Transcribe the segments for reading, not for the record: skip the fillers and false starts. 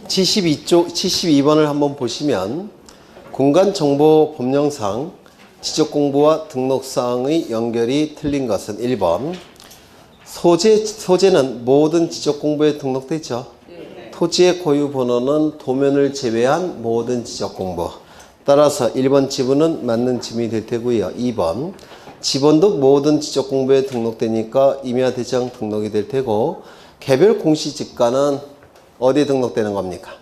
72번을 한번 보시면 공간정보법령상 지적공부와 등록사항의 연결이 틀린 것은 1번 소재는 모든 지적공부에 등록되죠. 토지의 고유번호는 도면을 제외한 모든 지적공부. 따라서 1번 지분은 맞는 지분이 될 테고요. 2번 지번도 모든 지적공부에 등록되니까 임야대장 등록이 될 테고 개별 공시지가는 어디에 등록되는 겁니까?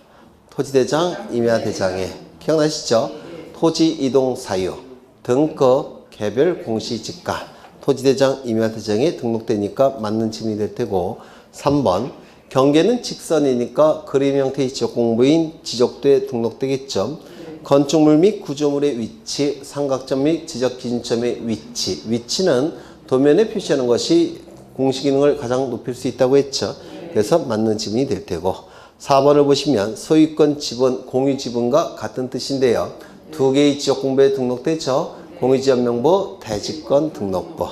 토지대장, 임야대장에. 기억나시죠? 토지이동사유, 등급, 개별 공시지가, 토지대장, 임야대장에 등록되니까 맞는 지분이 될 테고 3번 경계는 직선이니까 그림 형태의 지적공부인 지적도에 등록되겠죠. 건축물 및 구조물의 위치, 삼각점 및 지적기준점의 위치는 도면에 표시하는 것이 공시기능을 가장 높일 수 있다고 했죠. 그래서 맞는 지분이 될 테고 4번을 보시면 소유권 지분, 공유지분과 같은 뜻인데요. 두 개의 지적공부에 등록되죠. 공유지역명부, 대지권 등록부.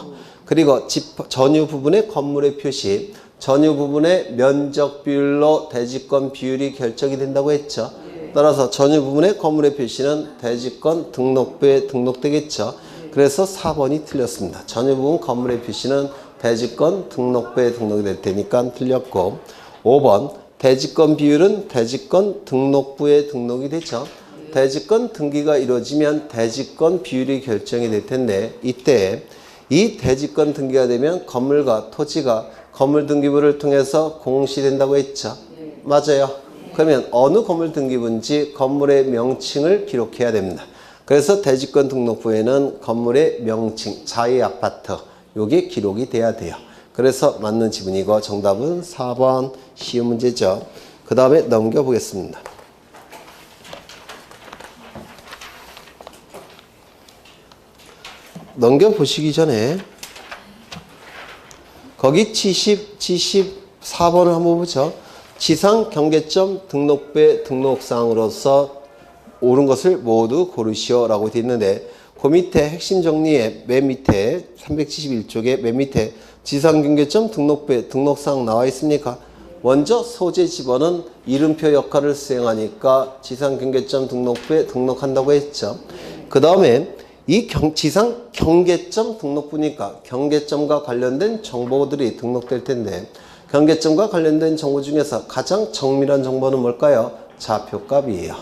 그리고 전유 부분의 건물의 표시, 전유 부분의 면적 비율로 대지권 비율이 결정이 된다고 했죠. 따라서 전유 부분의 건물의 표시는 대지권 등록부에 등록되겠죠. 그래서 4번이 틀렸습니다. 전유 부분 건물의 표시는 대지권 등록부에 등록이 될 테니까 틀렸고 5번 대지권 비율은 대지권 등록부에 등록이 되죠. 대지권 등기가 이루어지면 대지권 비율이 결정이 될 텐데 이때 이 대지권 등기가 되면 건물과 토지가 건물 등기부를 통해서 공시된다고 했죠. 맞아요. 그러면 어느 건물 등기부인지 건물의 명칭을 기록해야 됩니다. 그래서 대지권 등록부에는 건물의 명칭, 자의 아파트 요게 기록이 돼야 돼요. 그래서 맞는 지분이고 정답은 4번 쉬운 문제죠. 그 다음에 넘겨보겠습니다. 넘겨보시기 전에 거기 74번을 한번 보죠. 지상 경계점 등록부의 등록사항으로서 옳은 것을 모두 고르시오 라고 되어 있는데 그 밑에 핵심 정리에 맨 밑에 371쪽에 맨 밑에 지상 경계점 등록부의 등록사항 나와 있습니까? 먼저 소재 지번은 이름표 역할을 수행하니까 지상 경계점 등록부에 등록한다고 했죠. 그 다음에 이 지상 경계점 등록부니까 경계점과 관련된 정보들이 등록될 텐데 경계점과 관련된 정보 중에서 가장 정밀한 정보는 뭘까요? 좌표값이에요.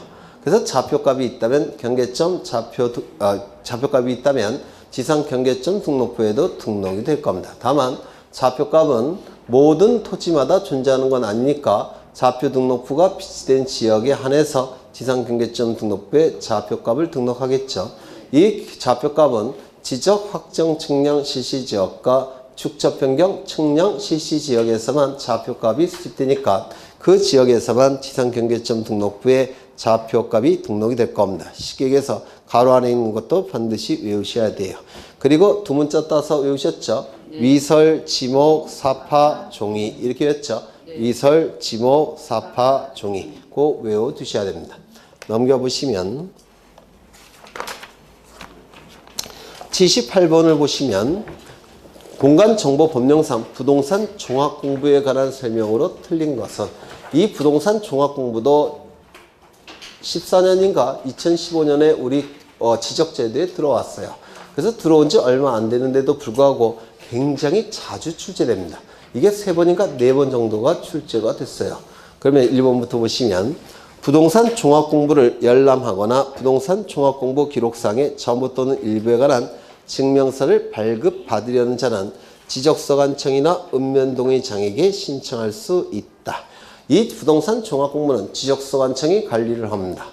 그래서 좌표값이 있다면 경계점 좌표값이 있다면 지상 경계점 등록부에도 등록이 될 겁니다. 다만 좌표값은 모든 토지마다 존재하는 건 아니니까 좌표 등록부가 비치된 지역에 한해서 지상 경계점 등록부에 좌표값을 등록하겠죠. 이 좌표값은 지적 확정 측량 실시 지역과 축적 변경 측량 실시 지역에서만 좌표값이 수집되니까 그 지역에서만 지상 경계점 등록부에 좌표값이 등록이 될 겁니다. 쉽게 얘기해서 가로 안에 있는 것도 반드시 외우셔야 돼요. 그리고 두 문자 따서 외우셨죠? 위설, 지목, 사파, 종이 이렇게 외웠죠? 위설, 지목, 사파, 종이 꼭 외워두셔야 됩니다. 넘겨보시면 78번을 보시면 공간정보법령상 부동산 종합공부에 관한 설명으로 틀린 것은 이 부동산 종합공부도 14년인가 2015년에 우리 지적제도에 들어왔어요. 그래서 들어온 지 얼마 안 되는데도 불구하고 굉장히 자주 출제됩니다. 이게 3번인가 4번 정도가 출제가 됐어요. 그러면 1번부터 보시면 부동산 종합공부를 열람하거나 부동산 종합공부 기록상의 전부 또는 일부에 관한 증명서를 발급받으려는 자는 지적서관청이나 읍면동의장에게 신청할 수 있다. 이 부동산 종합공부는 지적서관청이 관리를 합니다.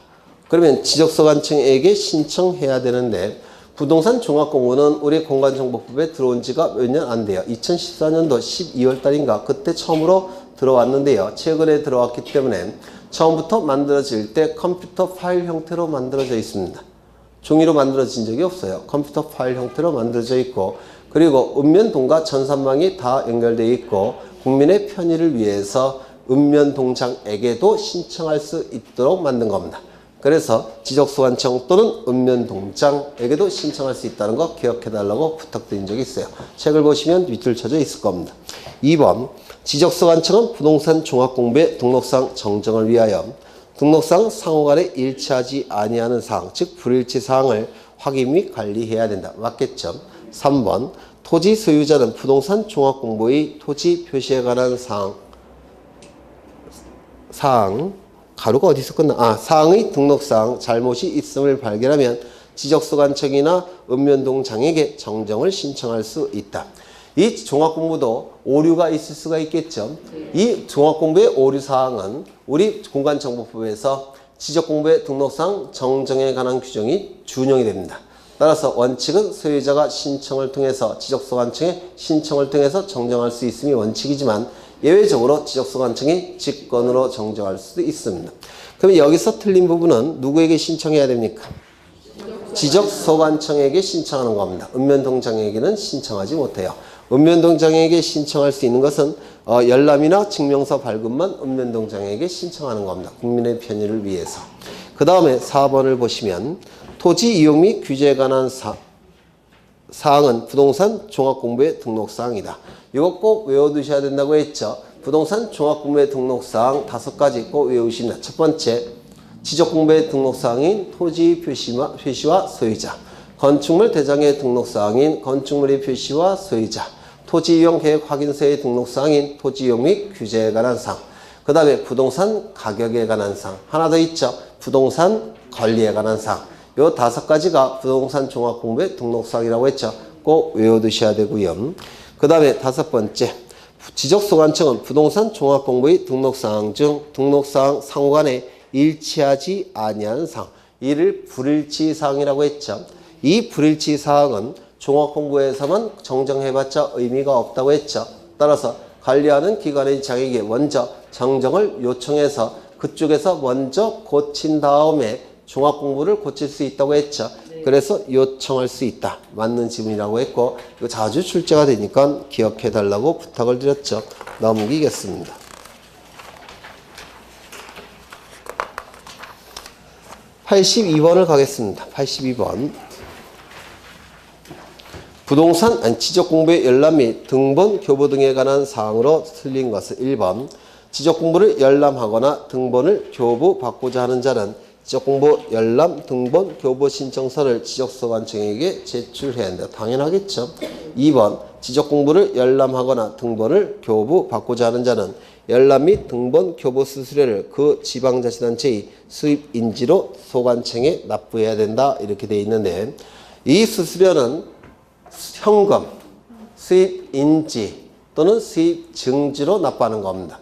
그러면 지적서관청에게 신청해야 되는데 부동산 종합공부는 우리 공간정보법에 들어온 지가 몇 년 안 돼요. 2014년도 12월 달인가 그때 처음으로 들어왔는데요. 최근에 들어왔기 때문에 처음부터 만들어질 때 컴퓨터 파일 형태로 만들어져 있습니다. 종이로 만들어진 적이 없어요. 컴퓨터 파일 형태로 만들어져 있고 그리고 읍면동과 전산망이 다 연결되어 있고 국민의 편의를 위해서 읍면동장에게도 신청할 수 있도록 만든 겁니다. 그래서 지적소관청 또는 읍면동장에게도 신청할 수 있다는 거 기억해달라고 부탁드린 적이 있어요. 책을 보시면 밑줄 쳐져 있을 겁니다. 2번 지적소관청은 부동산 종합공부의 등록상 정정을 위하여 등록상 상호 간에 일치하지 아니하는 사항, 즉 불일치 사항을 확인 및 관리해야 된다. 맞겠죠? 3번 토지 소유자는 부동산 종합공부의 토지 표시에 관한 사항 가루가 어디서 끝나? 사항의 등록상 잘못이 있음을 발견하면 지적소관청이나 읍면동장에게 정정을 신청할 수 있다. 이 종합공부도 오류가 있을 수가 있겠죠. 이 종합공부의 오류사항은 우리 공간정보법에서 지적공부의 등록상 정정에 관한 규정이 준용이 됩니다. 따라서 원칙은 소유자가 신청을 통해서 지적소관청에 신청을 통해서 정정할 수 있음이 원칙이지만 예외적으로 지적소관청이 직권으로 정정할 수도 있습니다. 그럼 여기서 틀린 부분은 누구에게 신청해야 됩니까? 지적소관청에게 신청하는 겁니다. 읍면동장에게는 신청하지 못해요. 읍면동장에게 신청할 수 있는 것은 열람이나 증명서 발급만 읍면동장에게 신청하는 겁니다. 국민의 편의를 위해서. 그 다음에 4번을 보시면 토지 이용 및 규제에 관한 사항은 부동산 종합공부의 등록사항이다. 이거 꼭 외워두셔야 된다고 했죠. 부동산 종합공부의 등록사항 5가지 꼭 외우십니다. 첫 번째, 지적공부의 등록사항인 토지 표시와 소유자, 건축물 대장의 등록사항인 건축물의 표시와 소유자, 토지이용 계획 확인서의 등록사항인 토지이용 및 규제에 관한 사항, 그 다음에 부동산 가격에 관한 사항, 하나 더 있죠. 부동산 권리에 관한 사항. 요 5가지가 부동산 종합공부의 등록사항이라고 했죠. 꼭 외워두셔야 되고요. 그 다음에 5번째, 지적소관청은 부동산 종합공부의 등록사항 중 등록사항 상호간에 일치하지 아니한 사항, 이를 불일치사항이라고 했죠. 이 불일치사항은 종합공부에서만 정정해봤자 의미가 없다고 했죠. 따라서 관리하는 기관의 장에게 먼저 정정을 요청해서 그쪽에서 먼저 고친 다음에 종합공부를 고칠 수 있다고 했죠. 그래서 요청할 수 있다. 맞는 지문이라고 했고 이거 자주 출제가 되니까 기억해달라고 부탁을 드렸죠. 넘기겠습니다. 82번을 가겠습니다. 82번. 부동산 지적공부의 열람 및 등본 교부 등에 관한 사항으로 틀린 것은 1번. 지적공부를 열람하거나 등본을 교부 받고자 하는 자는 지적공부 열람 등본 교부 신청서를 지적소관청에게 제출해야 한다. 당연하겠죠. 2번. 지적공부를 열람하거나 등본을 교부 받고자 하는 자는 열람 및 등본 교부 수수료를 그 지방자치단체의 수입인지로 소관청에 납부해야 된다. 이렇게 되어 있는데 이 수수료는 현금, 수입인지 또는 수입증지로 납부하는 겁니다.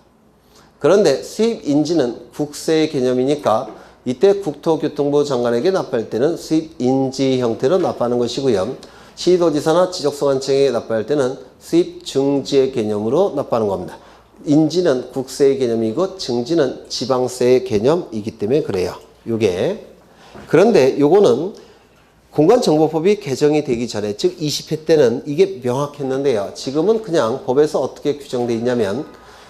그런데 수입인지는 국세의 개념이니까 이때 국토교통부 장관에게 납부할 때는 수입인지 형태로 납부하는 것이고요. 시도지사나 지적소관청에게 납부할 때는 수입증지의 개념으로 납부하는 겁니다. 인지는 국세의 개념이고 증지는 지방세의 개념이기 때문에 그래요. 요게. 그런데 요거는 공간정보법이 개정이 되기 전에 즉 20회 때는 이게 명확했는데요. 지금은 그냥 법에서 어떻게 규정되어 있냐면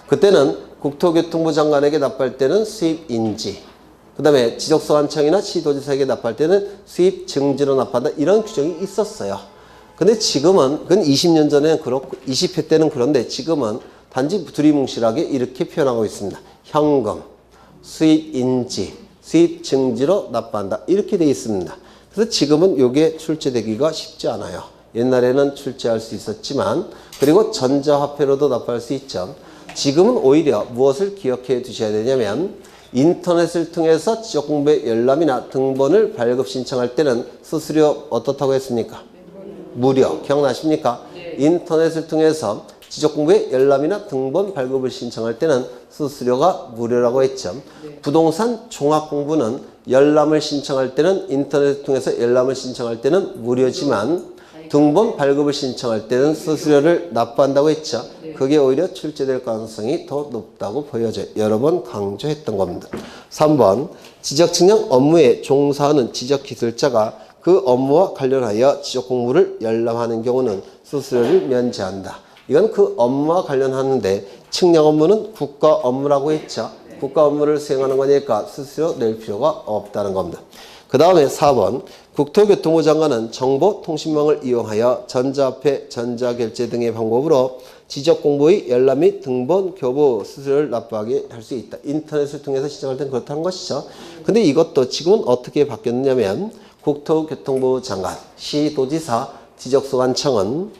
그때는 국토교통부 장관에게 납부할 때는 수입인지, 그 다음에 지적소관청이나 시도지사에게 납부할 때는 수입증지로 납부한다. 이런 규정이 있었어요. 근데 지금은 그건 20년 전에는 그렇고 20회 때는 그런데 지금은 단지 두리뭉실하게 이렇게 표현하고 있습니다. 현금, 수입인지, 수입증지로 납부한다. 이렇게 되어 있습니다. 그래서 지금은 이게 출제되기가 쉽지 않아요. 옛날에는 출제할 수 있었지만 그리고 전자화폐로도 납부할 수 있죠. 지금은 오히려 무엇을 기억해 두셔야 되냐면 인터넷을 통해서 지적공부의 열람이나 등본을 발급 신청할 때는 수수료 어떻다고 했습니까? 무료. 기억나십니까? 인터넷을 통해서 지적공부의 열람이나 등본 발급을 신청할 때는 수수료가 무료라고 했죠. 부동산 종합공부는 열람을 신청할 때는 인터넷을 통해서 열람을 신청할 때는 무료지만 등본 발급을 신청할 때는 수수료를 납부한다고 했죠. 그게 오히려 출제될 가능성이 더 높다고 보여져요. 여러 번 강조했던 겁니다. 3번. 지적측량 업무에 종사하는 지적기술자가 그 업무와 관련하여 지적공부를 열람하는 경우는 수수료를 면제한다. 이건 그 업무와 관련하는데 측량 업무는 국가 업무라고 했죠. 국가 업무를 수행하는 거니까 수수료 낼 필요가 없다는 겁니다. 그 다음에 4번. 국토교통부 장관은 정보통신망을 이용하여 전자화폐, 전자결제 등의 방법으로 지적공부의 열람 및 등본, 교부, 수수료를 납부하게 할 수 있다. 인터넷을 통해서 신청할 땐 그렇다는 것이죠. 근데 이것도 지금은 어떻게 바뀌었냐면 국토교통부 장관, 시도지사, 지적소관청은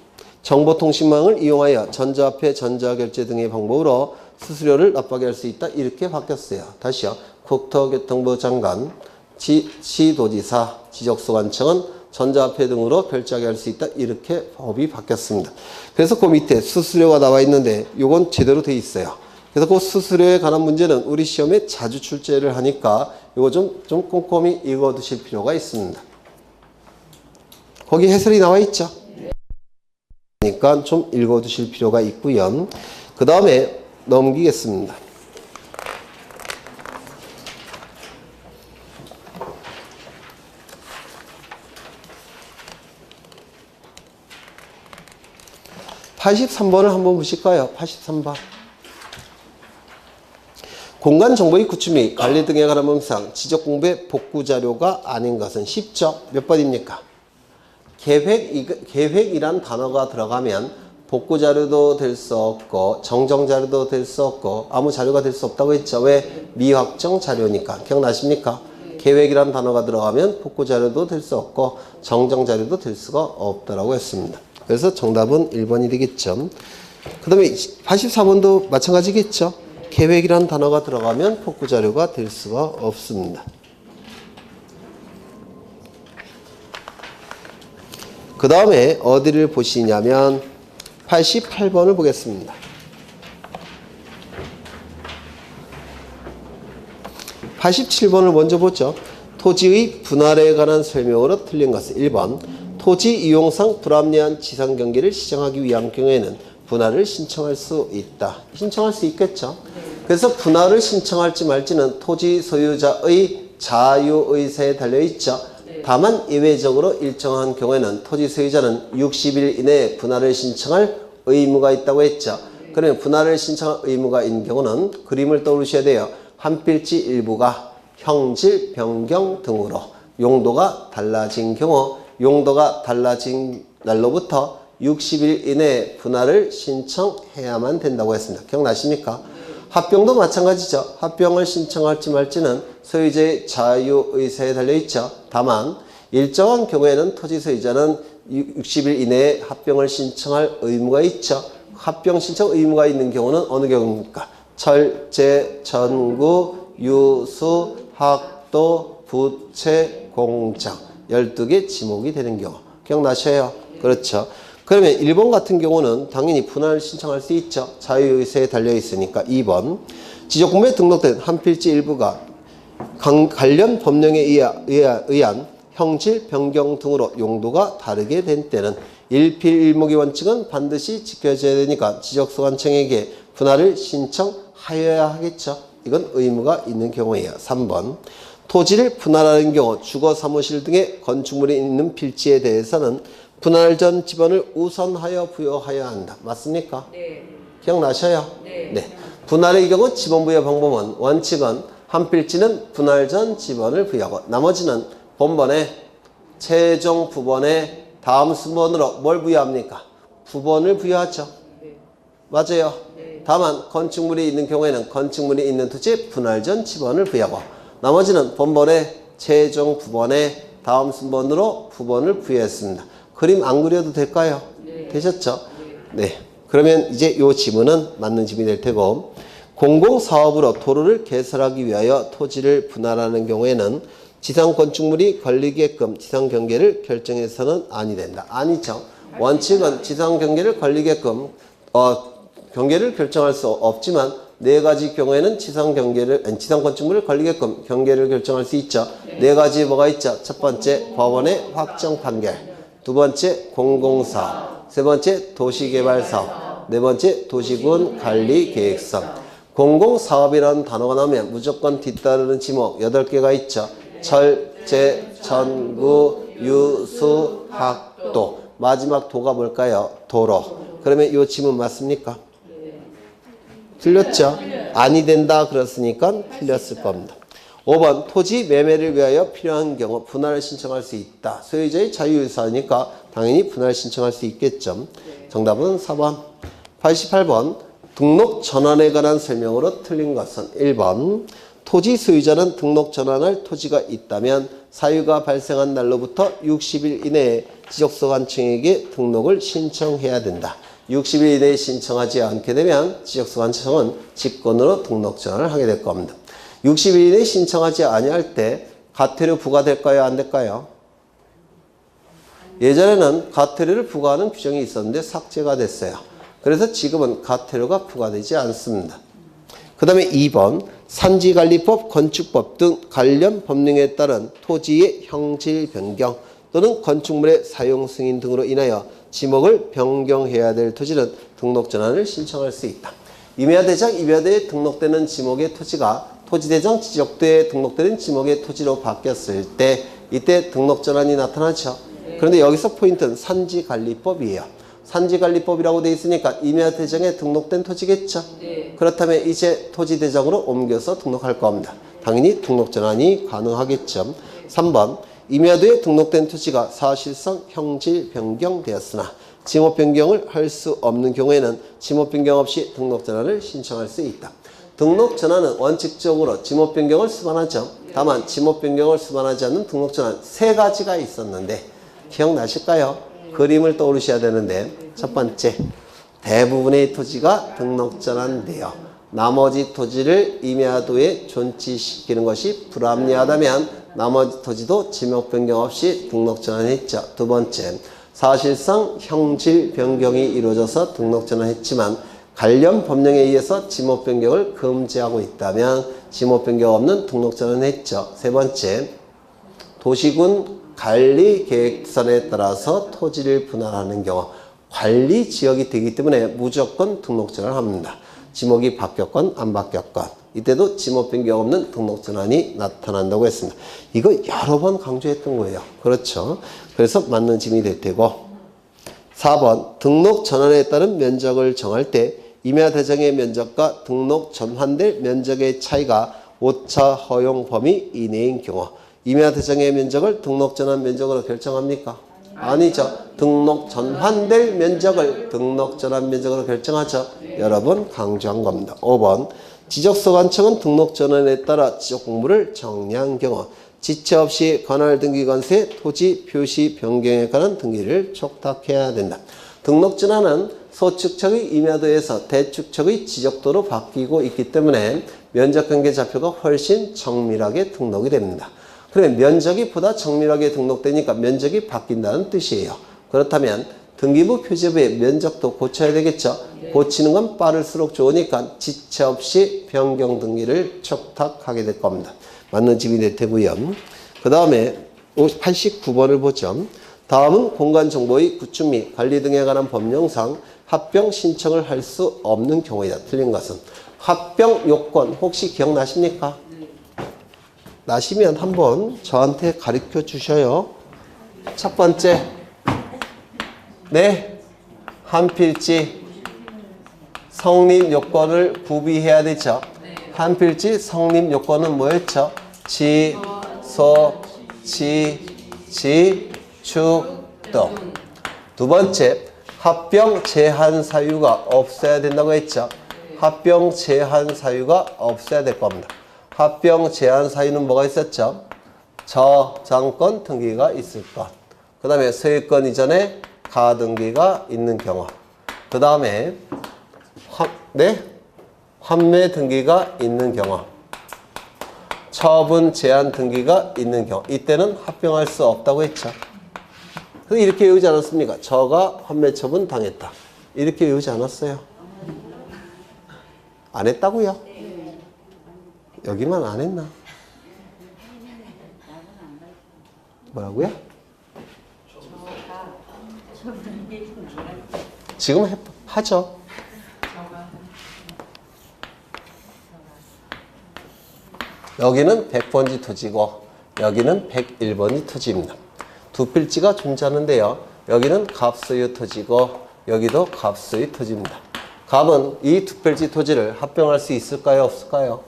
정보통신망을 이용하여 전자화폐, 전자결제 등의 방법으로 수수료를 납부하게 할 수 있다. 이렇게 바뀌었어요. 다시요. 국토교통부 장관, 시도지사, 지적소관청은 전자화폐 등으로 결제하게 할 수 있다. 이렇게 법이 바뀌었습니다. 그래서 그 밑에 수수료가 나와 있는데 이건 제대로 돼 있어요. 그래서 그 수수료에 관한 문제는 우리 시험에 자주 출제를 하니까 이거 좀 꼼꼼히 읽어두실 필요가 있습니다. 거기 해설이 나와 있죠. 그러니까 좀 읽어두실 필요가 있고요. 그 다음에 넘기겠습니다. (83번을) 한번 보실까요? 83번. 공간정보의 구축 및 관리 등에 관한 법상 지적공부의 복구자료가 아닌 것은 쉽죠? 몇 번입니까? 계획이란 단어가 들어가면 복구자료도 될 수 없고 정정자료도 될 수 없고 아무 자료가 될 수 없다고 했죠. 왜? 미확정 자료니까. 기억나십니까? 계획이란 단어가 들어가면 복구자료도 될 수 없고 정정자료도 될 수가 없다라고 했습니다. 그래서 정답은 1번이 되겠죠. 그 다음에 84번도 마찬가지겠죠. 계획이란 단어가 들어가면 복구자료가 될 수가 없습니다. 그 다음에 어디를 보시냐면 88번을 보겠습니다. 87번을 먼저 보죠. 토지의 분할에 관한 설명으로 틀린 것은 1번 토지 이용상 불합리한 지상 경계를 시정하기 위한 경우에는 분할을 신청할 수 있다. 신청할 수 있겠죠. 그래서 분할을 신청할지 말지는 토지 소유자의 자유의사에 달려있죠. 다만 예외적으로 일정한 경우에는 토지 소유자는 60일 이내에 분할을 신청할 의무가 있다고 했죠. 그러면 분할을 신청할 의무가 있는 경우는 그림을 떠올리셔야 돼요. 한 필지 일부가 형질, 변경 등으로 용도가 달라진 경우 용도가 달라진 날로부터 60일 이내에 분할을 신청해야만 된다고 했습니다. 기억나십니까? 합병도 마찬가지죠. 합병을 신청할지 말지는 소유자의 자유의사에 달려있죠. 다만 일정한 경우에는 토지 소유자는 60일 이내에 합병을 신청할 의무가 있죠. 합병 신청 의무가 있는 경우는 어느 경우입니까? 철제, 전구, 유수, 학도, 부채, 공장 12개 지목이 되는 경우. 기억나셔요? 그렇죠. 그러면 1번 같은 경우는 당연히 분할을 신청할 수 있죠. 자유의사에 달려있으니까 2번 지적공부에 등록된 한 필지 일부가 관련 법령에 의한 형질, 변경 등으로 용도가 다르게 된 때는 일필일목의 원칙은 반드시 지켜져야 되니까 지적소관청에게 분할을 신청하여야 하겠죠. 이건 의무가 있는 경우예요. 3번 토지를 분할하는 경우 주거사무실 등의 건축물이 있는 필지에 대해서는 분할 전 지번을 우선하여 부여하여야 한다. 맞습니까? 네. 기억나셔요? 네. 네. 분할의 경우 지번 부여 방법은 원칙은 한 필지는 분할 전 지번을 부여하고 나머지는 본번에 최종 부번에 다음 순번으로 뭘 부여합니까? 부번을 부여하죠. 네. 맞아요. 네. 다만 건축물이 있는 경우에는 건축물이 있는 토지에 분할 전 지번을 부여하고 나머지는 본번에 최종 부번에 다음 순번으로 부번을 부여했습니다. 그림 안 그려도 될까요? 네. 되셨죠? 네. 그러면 이제 요 지문은 맞는 지문이 될 테고 공공사업으로 도로를 개설하기 위하여 토지를 분할하는 경우에는 지상 건축물이 걸리게끔 지상 경계를 결정해서는 아니 된다. 아니죠. 원칙은 지상 경계를 걸리게끔 경계를 결정할 수 없지만 네 가지 경우에는 지상 건축물을 걸리게끔 경계를 결정할 수 있죠. 네 가지 뭐가 있죠? 첫 번째 법원의 확정 판결, 두 번째 공공사업, 세 번째 도시개발사업, 네 번째 도시군 관리계획성. 공공사업이라는 단어가 나오면 무조건 뒤따르는 지목 8개가 있죠. 철제, 전구, 유수, 학도. 마지막 도가 뭘까요? 도로. 그러면 이 지문 맞습니까? 틀렸죠? 아니 된다 그랬으니까 틀렸을 겁니다. 5번 토지 매매를 위하여 필요한 경우 분할을 신청할 수 있다. 소유자의 자유의사니까 당연히 분할 신청할 수 있겠죠. 정답은 4번 88번 등록 전환에 관한 설명으로 틀린 것은 1번 토지 소유자는 등록 전환할 토지가 있다면 사유가 발생한 날로부터 60일 이내에 지적소관청에게 등록을 신청해야 된다. 60일 이내에 신청하지 않게 되면 지적소관청은 직권으로 등록 전환을 하게 될 겁니다. 60일 이내에 신청하지 아니할 때 과태료 부과될까요? 안 될까요? 예전에는 과태료를 부과하는 규정이 있었는데 삭제가 됐어요. 그래서 지금은 과태료가 부과되지 않습니다. 그 다음에 2번 산지관리법, 건축법 등 관련 법령에 따른 토지의 형질 변경 또는 건축물의 사용 승인 등으로 인하여 지목을 변경해야 될 토지는 등록 전환을 신청할 수 있다. 임야대장, 임야대에 등록되는 지목의 토지가 토지대장 지적도에 등록되는 지목의 토지로 바뀌었을 때 이때 등록 전환이 나타나죠. 그런데 여기서 포인트는 산지관리법이에요. 산지관리법이라고 되어 있으니까 임야대장에 등록된 토지겠죠. 그렇다면 이제 토지대장으로 옮겨서 등록할 겁니다. 당연히 등록 전환이 가능하겠죠. 3번 임야도에 등록된 토지가 사실상 형질 변경되었으나 지목 변경을 할 수 없는 경우에는 지목 변경 없이 등록 전환을 신청할 수 있다. 등록 전환은 원칙적으로 지목 변경을 수반하죠. 다만 지목 변경을 수반하지 않는 등록 전환 3가지가 있었는데 기억나실까요? 그림을 떠오르셔야 되는데 첫 번째 대부분의 토지가 등록 전환되어 나머지 토지를 임야도에 존치시키는 것이 불합리하다면 나머지 토지도 지목 변경 없이 등록 전환했죠. 두 번째 사실상 형질 변경이 이루어져서 등록 전환했지만 관련 법령에 의해서 지목 변경을 금지하고 있다면 지목 변경 없는 등록 전환했죠. 세 번째 도시군 관리 계획선에 따라서 토지를 분할하는 경우 관리 지역이 되기 때문에 무조건 등록 전환을 합니다. 지목이 바뀌었건 안 바뀌었건 이때도 지목 변경 없는 등록 전환이 나타난다고 했습니다. 이거 여러 번 강조했던 거예요. 그렇죠. 그래서 맞는 짐이 될 테고 4번 등록 전환에 따른 면적을 정할 때 임야대장의 면적과 등록 전환될 면적의 차이가 오차 허용 범위 이내인 경우 임야대장의 면적을 등록 전환 면적으로 결정합니까? 아니죠. 등록 전환될 면적을 등록 전환 면적으로 결정하죠. 여러 번 강조한 겁니다. 5번 지적소관청은 등록 전환에 따라 지적 공부를 정리한 경우 지체 없이 관할 등기관서에 토지 표시 변경에 관한 등기를 촉탁해야 된다. 등록 전환은 소축척의 임야도에서 대축척의 지적도로 바뀌고 있기 때문에 면적관계 좌표가 훨씬 정밀하게 등록이 됩니다. 그러면 면적이 보다 정밀하게 등록되니까 면적이 바뀐다는 뜻이에요. 그렇다면 등기부 표제부의 면적도 고쳐야 되겠죠. 고치는 건 빠를수록 좋으니까 지체 없이 변경 등기를 촉탁하게 될 겁니다. 맞는 집이 될 테고요. 그 다음에 89번을 보죠. 다음은 공간정보의 구축 및 관리 등에 관한 법령상 합병 신청을 할 수 없는 경우이다. 틀린 것은 합병 요건 혹시 기억나십니까? 나시면 한번 저한테 가르쳐 주셔요. 첫 번째 네, 한 필지 성립 요건을 구비해야 되죠. 한 필지 성립 요건은 뭐였죠? 지, 소, 지, 축, 등. 두 번째, 합병 제한 사유가 없어야 된다고 했죠. 합병 제한 사유가 없어야 될 겁니다. 합병 제한 사유는 뭐가 있었죠? 저장권 등기가 있을 것. 그 다음에 소유권 이전에 가등기가 있는 경우. 그 다음에 환매 등기가 있는 경우. 처분 제한 등기가 있는 경우. 이때는 합병할 수 없다고 했죠. 그래서 이렇게 외우지 않았습니까? 저가 환매 처분 당했다. 이렇게 외우지 않았어요. 안 했다고요? 여기만 안 했나? 뭐라고요? 지금 하죠. 여기는 100번지 토지고 여기는 101번지 토지입니다. 두 필지가 존재하는데요. 여기는 갑소유 토지고 여기도 갑소유 토지입니다. 갑은 이 두 필지 토지를 합병할 수 있을까요? 없을까요?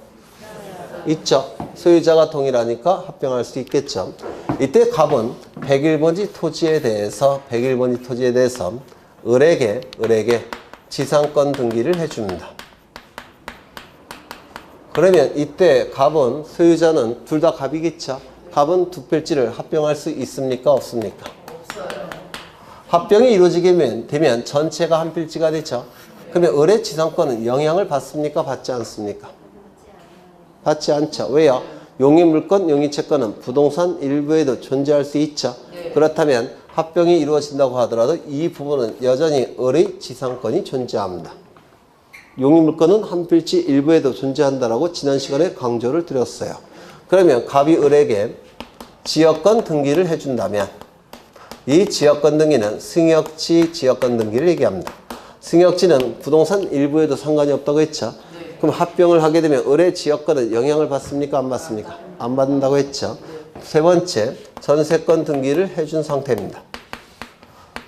있죠. 소유자가 동일하니까 합병할 수 있겠죠. 이때 갑은 101번지 토지에 대해서 을에게 지상권 등기를 해줍니다. 그러면 이때 갑은 소유자는 둘 다 갑이겠죠. 갑은 두 필지를 합병할 수 있습니까? 없습니까? 없어요. 합병이 이루어지게 되면 전체가 한 필지가 되죠. 그러면 을의 지상권은 영향을 받습니까? 받지 않습니까? 받지 않죠. 왜요? 용의물권, 용의채권은 부동산 일부에도 존재할 수 있죠. 네. 그렇다면 합병이 이루어진다고 하더라도 이 부분은 여전히 을의 지상권이 존재합니다. 용의물권은 한 필지 일부에도 존재한다라고 지난 시간에 강조를 드렸어요. 그러면 갑이 을에게 지역권 등기를 해준다면 이 지역권 등기는 승역지 지역권 등기를 얘기합니다. 승역지는 부동산 일부에도 상관이 없다고 했죠. 그럼 합병을 하게 되면 을의 지역권은 영향을 받습니까? 안 받습니까? 안 받는다고 했죠. 세 번째, 전세권 등기를 해준 상태입니다.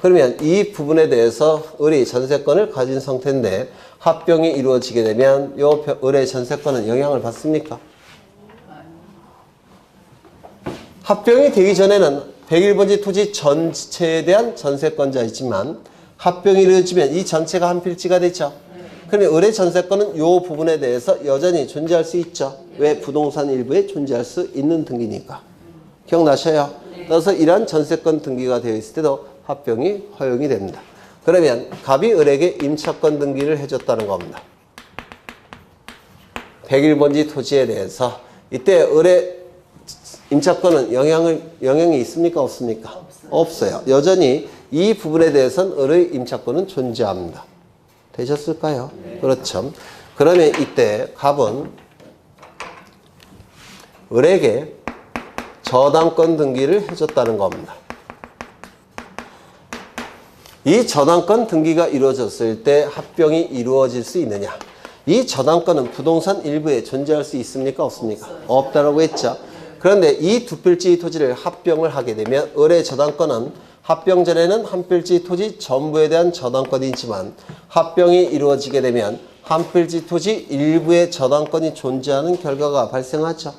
그러면 이 부분에 대해서 을이 전세권을 가진 상태인데 합병이 이루어지게 되면 요 을의 전세권은 영향을 받습니까? 합병이 되기 전에는 101번지 토지 전체에 대한 전세권자이지만 합병이 이루어지면 이 전체가 한 필지가 되죠. 그러면 을의 전세권은 이 부분에 대해서 여전히 존재할 수 있죠. 왜? 부동산 일부에 존재할 수 있는 등기니까. 기억나셔요? 따라서 이러한 전세권 등기가 되어 있을 때도 합병이 허용이 됩니다. 그러면 갑이 을에게 임차권 등기를 해줬다는 겁니다. 101번지 토지에 대해서 이때 을의 임차권은 영향이 있습니까? 없습니까? 없어요. 여전히 이 부분에 대해서는 을의 임차권은 존재합니다. 되셨을까요? 네. 그렇죠. 그러면 이때 갑은 을에게 저당권 등기를 해줬다는 겁니다. 이 저당권 등기가 이루어졌을 때 합병이 이루어질 수 있느냐? 이 저당권은 부동산 일부에 존재할 수 있습니까? 없습니까? 없다라고 했죠. 그런데 이 두 필지 토지를 합병을 하게 되면 을의 저당권은 합병 전에는 한 필지 토지 전부에 대한 저당권이지만 합병이 이루어지게 되면 한 필지 토지 일부의 저당권이 존재하는 결과가 발생하죠.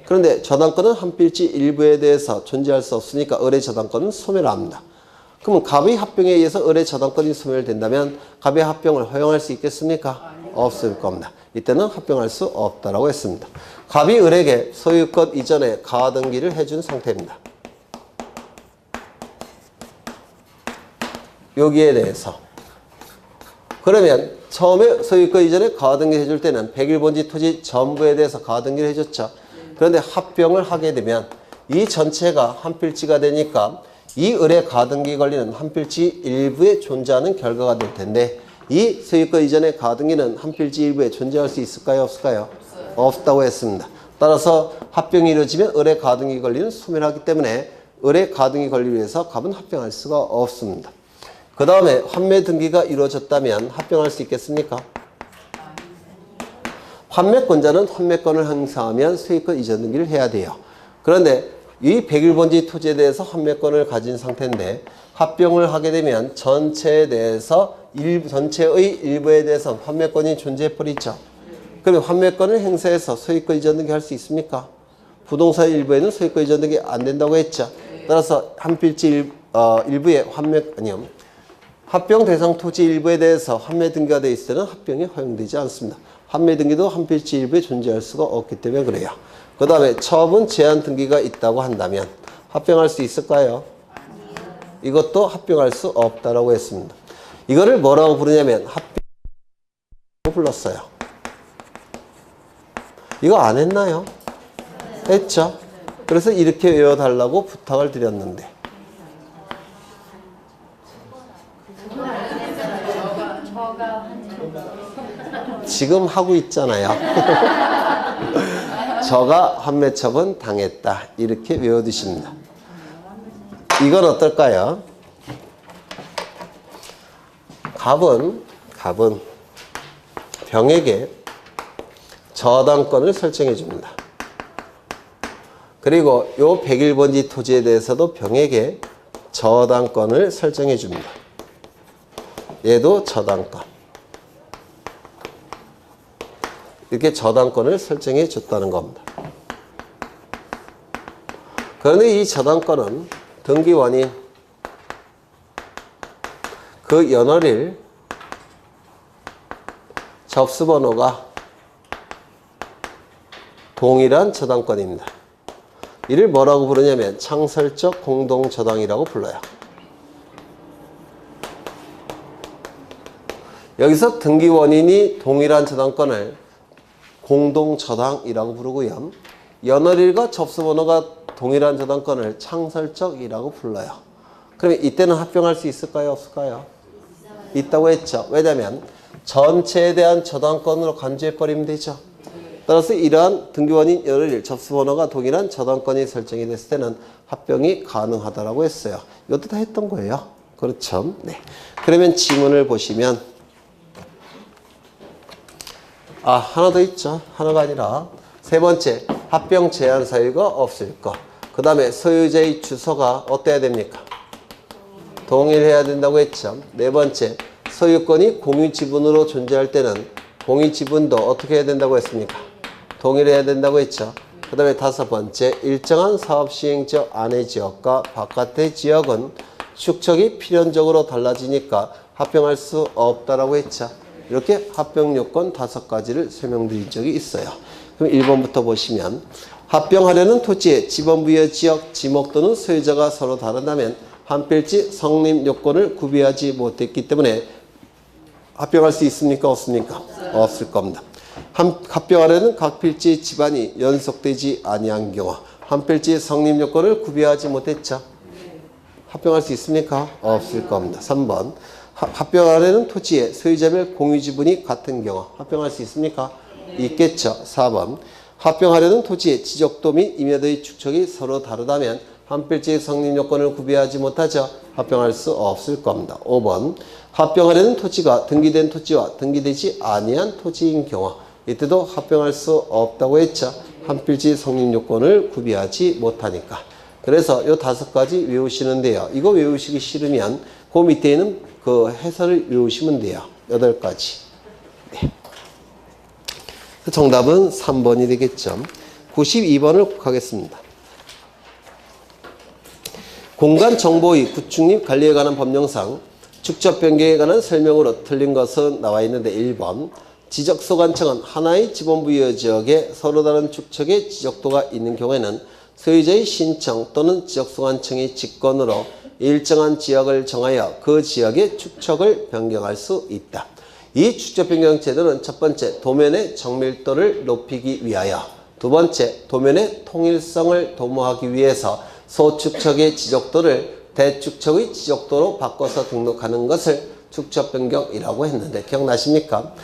그런데 저당권은 한 필지 일부에 대해서 존재할 수 없으니까 을의 저당권은 소멸합니다. 그러면 갑의 합병에 의해서 을의 저당권이 소멸된다면 갑의 합병을 허용할 수 있겠습니까? 없을 겁니다. 이때는 합병할 수 없다라고 했습니다. 갑이 을에게 소유권 이전에 가등기를 해준 상태입니다. 여기에 대해서. 그러면 처음에 소유권 이전에 가등기 해줄 때는 101번지 토지 전부에 대해서 가등기를 해줬죠. 그런데 합병을 하게 되면 이 전체가 한 필지가 되니까 이 을의 가등기 권리는 한 필지 일부에 존재하는 결과가 될 텐데 이 소유권 이전의 가등기는 한 필지 일부에 존재할 수 있을까요? 없을까요? 없다고 했습니다. 따라서 합병이 이루어지면 을의 가등기 권리는 소멸하기 때문에 을의 가등기 권리를 위해서 갑은 합병할 수가 없습니다. 그 다음에 환매 등기가 이루어졌다면 합병할 수 있겠습니까? 환매권자는 환매권을 행사하면 소유권 이전 등기를 해야 돼요. 그런데 이 101번지 토지에 대해서 환매권을 가진 상태인데 합병을 하게 되면 전체에 대해서 전체의 일부에 대해서 환매권이 존재해버리죠. 그러면 환매권을 행사해서 소유권 이전 등기 할 수 있습니까? 부동산 일부에는 소유권 이전 등기 안 된다고 했죠. 따라서 한 필지 일부의 합병 대상 토지 일부에 대해서 환매 등기가 되어 있을 때는 합병이 허용되지 않습니다. 환매 등기도 한 필지 일부에 존재할 수가 없기 때문에 그래요. 그 다음에 처분 제한 등기가 있다고 한다면 합병할 수 있을까요? 이것도 합병할 수 없다라고 했습니다. 이거를 뭐라고 부르냐면 합병이라고 불렀어요. 이거 안 했나요? 했죠? 그래서 이렇게 외워달라고 부탁을 드렸는데 지금 하고 있잖아요. 저가 환매처분 당했다. 이렇게 외워두십니다. 이건 어떨까요? 갑은 병에게 저당권을 설정해 줍니다. 그리고 요 101번지 토지에 대해서도 병에게 저당권을 설정해 줍니다. 얘도 저당권. 이렇게 저당권을 설정해 줬다는 겁니다. 그런데 이 저당권은 등기원이 그 연월일 접수 번호가 동일한 저당권입니다. 이를 뭐라고 부르냐면 창설적 공동 저당이라고 불러요. 여기서 등기 원인이 동일한 저당권을 공동 저당이라고 부르고요. 연월일과 접수 번호가 동일한 저당권을 창설적이라고 불러요. 그러면 이때는 합병할 수 있을까요? 없을까요? 있다고 했죠. 왜냐하면 전체에 대한 저당권으로 간주해버리면 되죠. 따라서 이러한 등기원인 연월일 접수번호가 동일한 저당권이 설정이 됐을 때는 합병이 가능하다고 했어요. 이것도 다 했던 거예요. 그렇죠. 네. 그러면 지문을 보시면 하나 더 있죠. 하나가 아니라 세 번째, 합병 제한 사유가 없을 것. 그 다음에 소유자의 주소가 어때야 됩니까? 동일해야 된다고 했죠. 네 번째, 소유권이 공유 지분으로 존재할 때는 공유 지분도 어떻게 해야 된다고 했습니까? 동일해야 된다고 했죠. 그 다음에 다섯 번째, 일정한 사업 시행 지역 안의 지역과 바깥의 지역은 축척이 필연적으로 달라지니까 합병할 수 없다라고 했죠. 이렇게 합병 요건 5가지를 설명드린 적이 있어요. 그럼 1번부터 보시면 합병하려는 토지의 지번부여 지역, 지목 또는 소유자가 서로 다르다면 한 필지 성립 요건을 구비하지 못했기 때문에 합병할 수 있습니까? 없습니까? 없을 겁니다. 합병하려는 각 필지의 집안이 연속되지 아니한 경우 한 필지의 성립 요건을 구비하지 못했죠. 합병할 수 있습니까? 없을 겁니다. 3번 합병하려는 토지의 소유자별 공유 지분이 같은 경우 합병할 수 있습니까? 있겠죠. 4번 합병하려는 토지의 지적도 및 임야도의 축척이 서로 다르다면 한 필지의 성립 요건을 구비하지 못하죠. 합병할 수 없을 겁니다. 5번 합병하려는 토지가 등기된 토지와 등기되지 아니한 토지인 경우 이때도 합병할 수 없다고 했죠. 한 필지 성립 요건을 구비하지 못하니까. 그래서 이 5가지 외우시는데요. 이거 외우시기 싫으면 그 밑에 있는 그 해설을 외우시면 돼요. 8가지. 네. 정답은 3번이 되겠죠. 92번을 가겠습니다. 공간정보의 구축립 관리에 관한 법령상 축적 변경에 관한 설명으로 틀린 것은 나와 있는데 1번 지적소관청은 하나의 지번부여 지역에 서로 다른 축척의 지적도가 있는 경우에는 소유자의 신청 또는 지적소관청의 직권으로 일정한 지역을 정하여 그 지역의 축척을 변경할 수 있다. 이 축적 변경 제도는 첫 번째 도면의 정밀도를 높이기 위하여, 두 번째 도면의 통일성을 도모하기 위해서 소축척의 지적도를 대축척의 지적도로 바꿔서 등록하는 것을 축척 변경이라고 했는데 기억나십니까?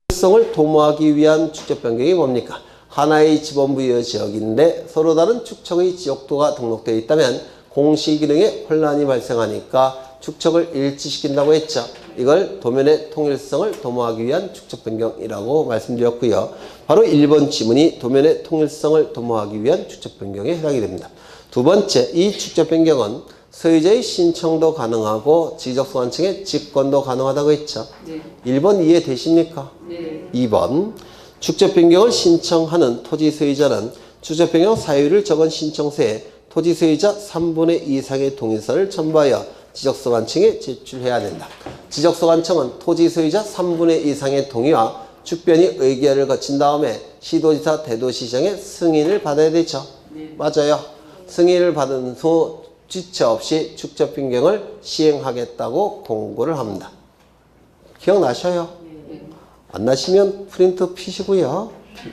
통일성을 도모하기 위한 축척 변경이 뭡니까? 하나의 지번부여 지역인데 서로 다른 축척의 지적도가 등록되어 있다면 공시기능에 혼란이 발생하니까 축척을 일치시킨다고 했죠. 이걸 도면의 통일성을 도모하기 위한 축척 변경이라고 말씀드렸고요. 바로 1번 지문이 도면의 통일성을 도모하기 위한 축척 변경에 해당이 됩니다. 두 번째, 이 축척 변경은 소유자의 신청도 가능하고 지적소관청의 직권도 가능하다고 했죠. 네. 1번 이해되십니까? 네. 2번 축척 변경을 신청하는 토지 소유자는 축척 변경 사유를 적은 신청서에 토지 소유자 3분의 2 이상의 동의서를 첨부하여 지적소관청에 제출해야 된다. 지적소관청은 토지 소유자 3분의 2 이상의 동의와 축변이 의결을 거친 다음에 시도지사 대도시장의 승인을 받아야 되죠. 네. 맞아요. 승인을 받은 후 지체 없이 축적 변경을 시행하겠다고 공고를 합니다. 기억나셔요? 안 나시면 프린트 피시고요.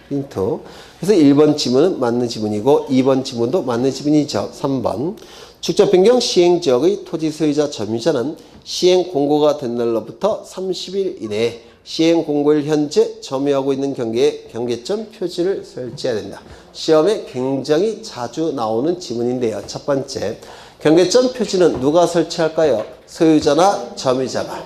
프린트. 그래서 1번 지문은 맞는 지문이고 2번 지문도 맞는 지문이죠. 3번 축적 변경 시행 지역의 토지 소유자 점유자는 시행 공고가 된 날로부터 30일 이내에 시행 공고일 현재 점유하고 있는 경계에 경계점 표지를 설치해야 된다. 시험에 굉장히 자주 나오는 지문인데요. 첫 번째, 경계점 표지는 누가 설치할까요? 소유자나 점유자가.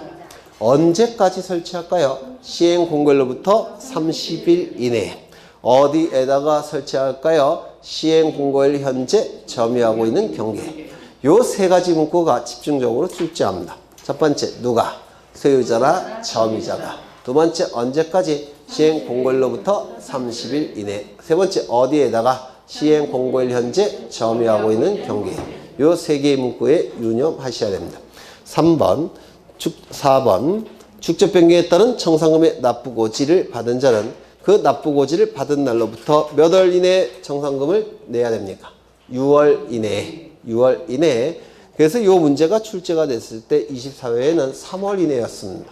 언제까지 설치할까요? 시행 공고일로부터 30일 이내에. 어디에다가 설치할까요? 시행 공고일 현재 점유하고 있는 경계. 요 3가지 문구가 집중적으로 출제합니다. 첫 번째, 누가? 소유자나 점유자가. 두 번째, 언제까지? 시행 공고일로부터 30일 이내. 세 번째, 어디에다가? 시행 공고일 현재 점유하고 있는 경계. 요 3개의 문구에 유념하셔야 됩니다. 4번 축적 변경에 따른 청산금의 납부고지를 받은 자는 그 납부고지를 받은 날로부터 몇 월 이내에 청산금을 내야 됩니까? 6월 이내에. 6월 이내에. 그래서 이 문제가 출제가 됐을 때 24회에는 3월 이내였습니다.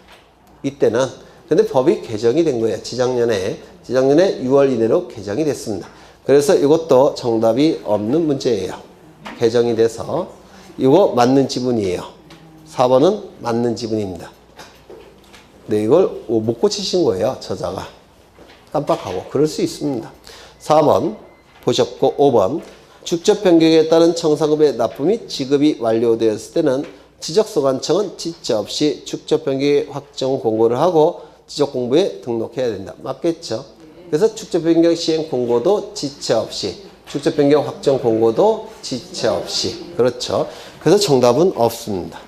이때는. 근데 법이 개정이 된 거예요. 지작년에 6월 이내로 개정이 됐습니다. 그래서 이것도 정답이 없는 문제예요. 개정이 돼서. 이거 맞는 지문이에요. 4번은 맞는 지문입니다. 네, 이걸 못 고치신 거예요. 저자가. 깜빡하고. 그럴 수 있습니다. 4번 보셨고 5번 축적 변경에 따른 청산금의 납부 및 지급이 완료되었을 때는 지적소관청은 지체 없이 축적 변경의 확정 공고를 하고 지적공부에 등록해야 된다. 맞겠죠? 그래서 축적 변경 시행 공고도 지체 없이, 축적 변경 확정 공고도 지체 없이. 그렇죠? 그래서 정답은 없습니다.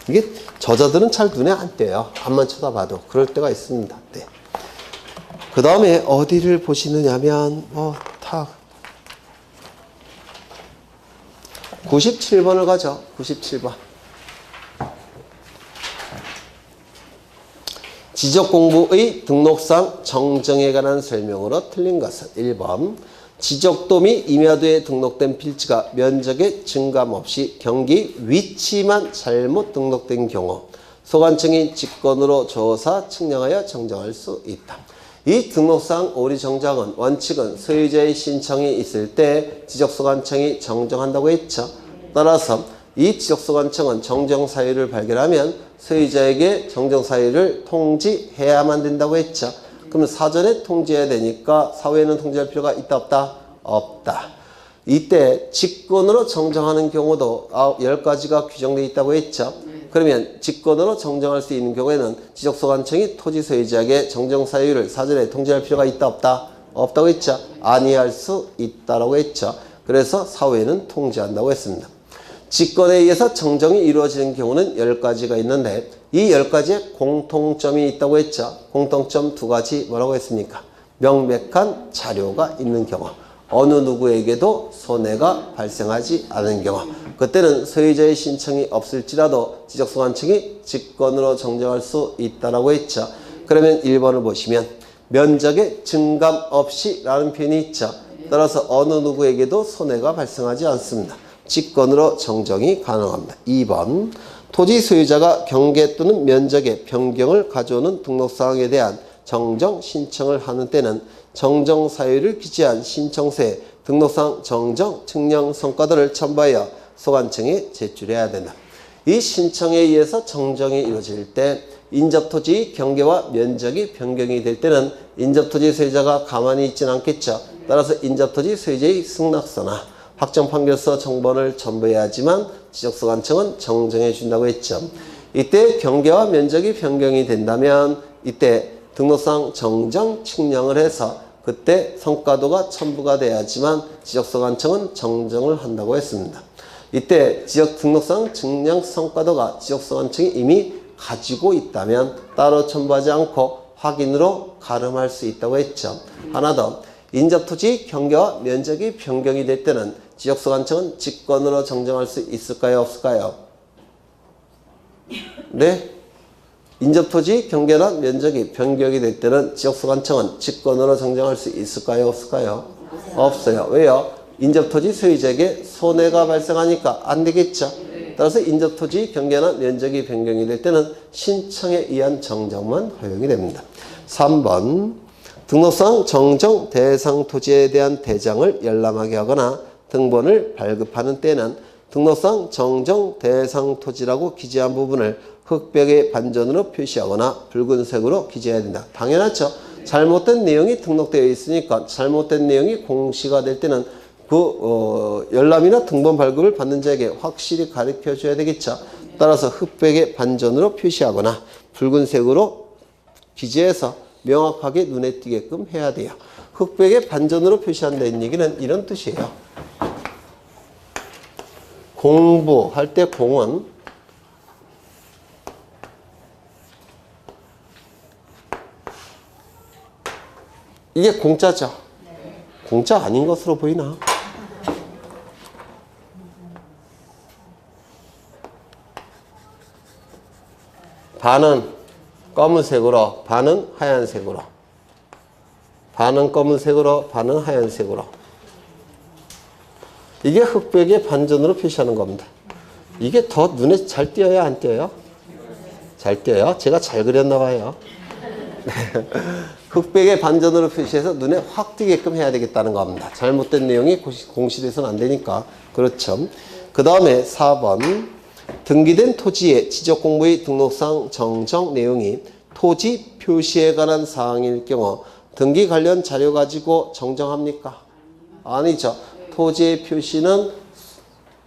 이게 저자들은 잘 눈에 안 띄어요. 앞만 쳐다봐도. 그럴 때가 있습니다. 네. 그 다음에 어디를 보시느냐면, 97번을 가죠. 97번. 지적공부의 등록상 정정에 관한 설명으로 틀린 것은 1번 지적도 및 임야도에 등록된 필지가 면적의 증감 없이 경기 위치만 잘못 등록된 경우 소관청이 직권으로 조사 측량하여 정정할 수 있다. 이 등록상 오리 정정은 원칙은 소유자의 신청이 있을 때 지적소관청이 정정한다고 했죠. 따라서 이 지적소관청은 정정사유를 발견하면 소유자에게 정정사유를 통지해야만 된다고 했죠. 그러면 사전에 통지해야 되니까 사후에는 통지할 필요가 있다 없다? 없다. 이때 직권으로 정정하는 경우도 10가지가 규정되어 있다고 했죠. 그러면 직권으로 정정할 수 있는 경우에는 지적소관청이 토지 소유자에게 정정사유를 사전에 통지할 필요가 있다 없다? 없다고 했죠. 아니할 수 있다라고 했죠. 그래서 사후에는 통지한다고 했습니다. 직권에 의해서 정정이 이루어지는 경우는 10가지가 있는데 이 10가지에 공통점이 있다고 했죠. 공통점 2가지 뭐라고 했습니까? 명백한 자료가 있는 경우, 어느 누구에게도 손해가 발생하지 않은 경우, 그때는 소유자의 신청이 없을지라도 지적소관청이 직권으로 정정할 수 있다고 했죠. 그러면 1번을 보시면 면적의 증감 없이 라는 표현이 있죠. 따라서 어느 누구에게도 손해가 발생하지 않습니다. 직권으로 정정이 가능합니다. 2번 토지 소유자가 경계 또는 면적의 변경을 가져오는 등록사항에 대한 정정 신청을 하는 때는 정정 사유를 기재한 신청서에 등록상 정정 측량 성과들을 첨부하여 소관청에 제출해야 된다. 이 신청에 의해서 정정이 이루어질 때 인접토지 경계와 면적이 변경이 될 때는 인접토지 소유자가 가만히 있지는 않겠죠. 따라서 인접토지 소유자의 승낙서나 확정판결서 정본을 첨부해야지만 지적소관청은 정정해 준다고 했죠. 이때 경계와 면적이 변경이 된다면 이때 등록상 정정 측량을 해서 그때 성과도가 첨부가 돼야지만 지적소관청은 정정을 한다고 했습니다. 이때 지적 등록상 측량 성과도가 지적소관청이 이미 가지고 있다면 따로 첨부하지 않고 확인으로 가름할 수 있다고 했죠. 하나 더, 인접토지 경계와 면적이 변경이 될 때는 지적소관청은 직권으로 정정할 수 있을까요? 없을까요? 네? 인접토지 경계나 면적이 변경이 될 때는 지적소관청은 직권으로 정정할 수 있을까요? 없을까요? 없어요. 왜요? 인접토지 소유자에게 손해가 발생하니까 안 되겠죠. 따라서 인접토지 경계나 면적이 변경이 될 때는 신청에 의한 정정만 허용이 됩니다. 3번 등록상 정정 대상 토지에 대한 대장을 열람하게 하거나 등본을 발급하는 때는 등록상 정정 대상 토지라고 기재한 부분을 흑백의 반전으로 표시하거나 붉은색으로 기재해야 된다. 당연하죠. 잘못된 내용이 등록되어 있으니까 잘못된 내용이 공시가 될 때는 열람이나 등본 발급을 받는 자에게 확실히 가르쳐 줘야 되겠죠. 따라서 흑백의 반전으로 표시하거나 붉은색으로 기재해서 명확하게 눈에 띄게끔 해야 돼요. 흑백의 반전으로 표시한다는 얘기는 이런 뜻이에요. 공부할 때 공은 이게 공짜죠? 네. 공짜 아닌 것으로 보이나? 반은 검은색으로, 반은 하얀색으로. 반은 검은색으로, 반은 하얀색으로. 이게 흑백의 반전으로 표시하는 겁니다. 이게 더 눈에 잘 띄어요, 안 띄어요? 잘 띄어요. 제가 잘 그렸나 봐요. 흑백의 반전으로 표시해서 눈에 확 띄게끔 해야 되겠다는 겁니다. 잘못된 내용이 공시돼서는 안 되니까. 그렇죠. 그 다음에 4번. 등기된 토지의 지적공부의 등록상 정정 내용이 토지 표시에 관한 사항일 경우 등기 관련 자료 가지고 정정합니까? 아니죠. 토지의 표시는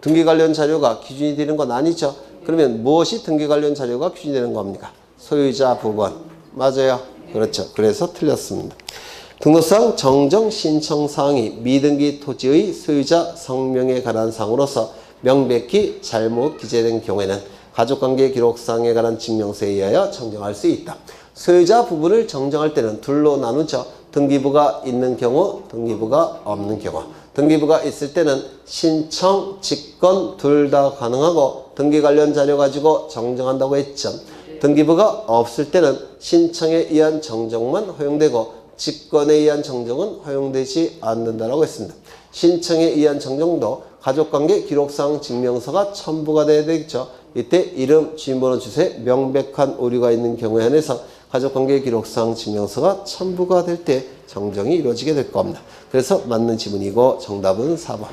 등기 관련 자료가 기준이 되는 건 아니죠. 그러면 무엇이 등기 관련 자료가 기준이 되는 겁니까? 소유자 부분. 맞아요. 그렇죠. 그래서 틀렸습니다. 등록상 정정 신청 사항이 미등기 토지의 소유자 성명에 관한 사항으로서 명백히 잘못 기재된 경우에는 가족관계 기록상에 관한 증명서에 의하여 정정할 수 있다. 소유자 부분을 정정할 때는 둘로 나누죠. 등기부가 있는 경우, 등기부가 없는 경우. 등기부가 있을 때는 신청, 직권 둘 다 가능하고 등기 관련 자료 가지고 정정한다고 했죠. 등기부가 없을 때는 신청에 의한 정정만 허용되고 직권에 의한 정정은 허용되지 않는다고 했습니다. 신청에 의한 정정도 가족관계 기록상 증명서가 첨부가 돼야 되겠죠. 이때 이름, 주민번호, 주소에 명백한 오류가 있는 경우에 한해서 가족관계 기록상 증명서가 첨부가 될 때 정정이 이루어지게 될 겁니다. 그래서 맞는 지문이고 정답은 4번.